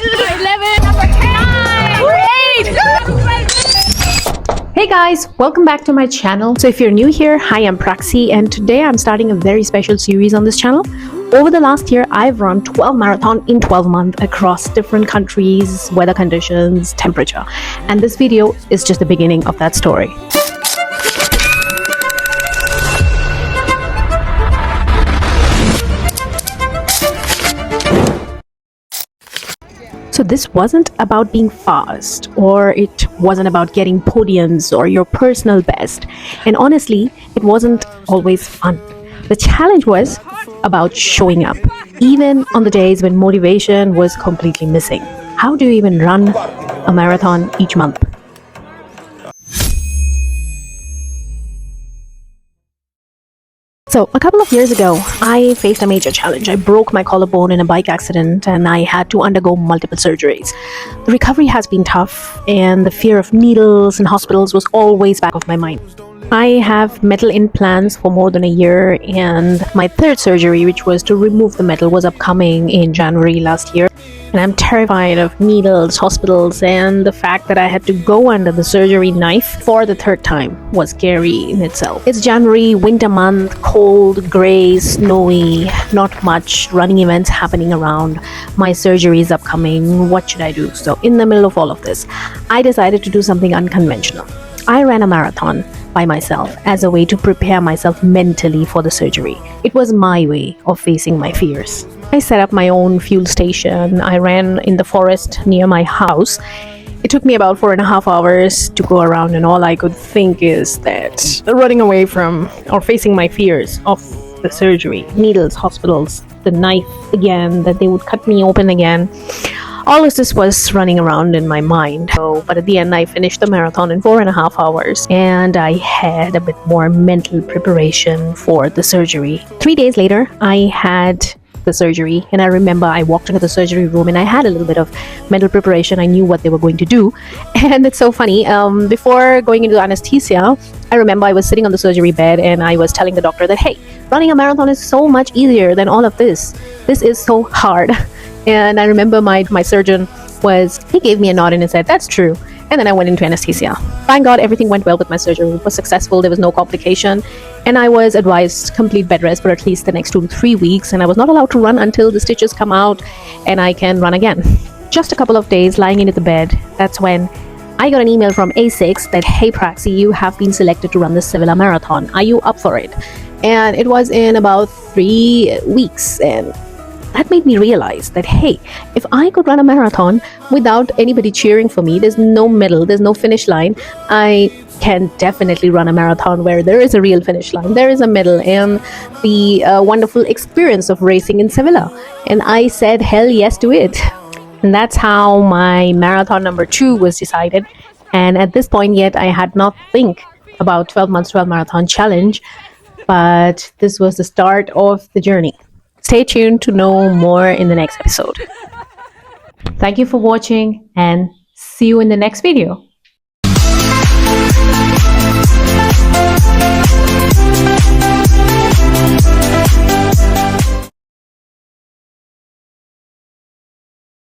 11, number 10, 8. Hey guys, welcome back to my channel. So if you're new here, hi, I'm Praxi, and today I'm starting a very special series on this channel. Over the last year, I've run 12 marathons in 12 months across different countries, weather conditions, temperature. And this video is just the beginning of that story. So this wasn't about being fast, or it wasn't about getting podiums or your personal best. And honestly, it wasn't always fun. The challenge was about showing up, even on the days when motivation was completely missing. How do you even run a marathon each month? So a couple of years ago, I faced a major challenge. I broke my collarbone in a bike accident and I had to undergo multiple surgeries. The recovery has been tough and the fear of needles and hospitals was always back of my mind. I have metal implants for more than a year, and my third surgery, which was to remove the metal, was upcoming in January last year. And I'm terrified of needles, hospitals, and the fact that I had to go under the surgery knife for the third time was scary in itself. It's January, winter month, cold, gray, snowy, not much running events happening around. My surgery is upcoming. What should I do? So in the middle of all of this, I decided to do something unconventional. I ran a marathon by myself as a way to prepare myself mentally for the surgery. It was my way of facing my fears. I set up my own fuel station. I ran in the forest near my house. It took me about 4.5 hours to go around, and all I could think is that running away from or facing my fears of the surgery, needles, hospitals, the knife again, that they would cut me open again. All of this was running around in my mind. But at the end, I finished the marathon in 4.5 hours, and I had a bit more mental preparation for the surgery. 3 days later, I had the surgery, and I remember I walked into the surgery room and I had a little bit of mental preparation. I knew what they were going to do. And it's so funny, before going into anesthesia, I remember I was sitting on the surgery bed and I was telling the doctor that, hey, running a marathon is so much easier than all of this. This is so hard. And I remember my surgeon he gave me a nod and he said, that's true. And then I went into anesthesia. Thank God everything went well with my surgery. It was successful. There was no complication. And I was advised complete bed rest for at least the next 2 to 3 weeks. And I was not allowed to run until the stitches come out and I can run again. Just a couple of days lying into the bed, that's when I got an email from A6 that, hey Praxi, you have been selected to run the Sevilla Marathon. Are you up for it? And it was in about 3 weeks. And that made me realize that, hey, if I could run a marathon without anybody cheering for me, there's no medal, there's no finish line, I can definitely run a marathon where there is a real finish line, there is a medal, and the wonderful experience of racing in Sevilla. And I said hell yes to it. And that's how my marathon number 2 was decided. And at this point yet, I had not think about 12 months 12 marathon challenge, but this was the start of the journey. Stay tuned to know more in the next episode. Thank you for watching and see you in the next video.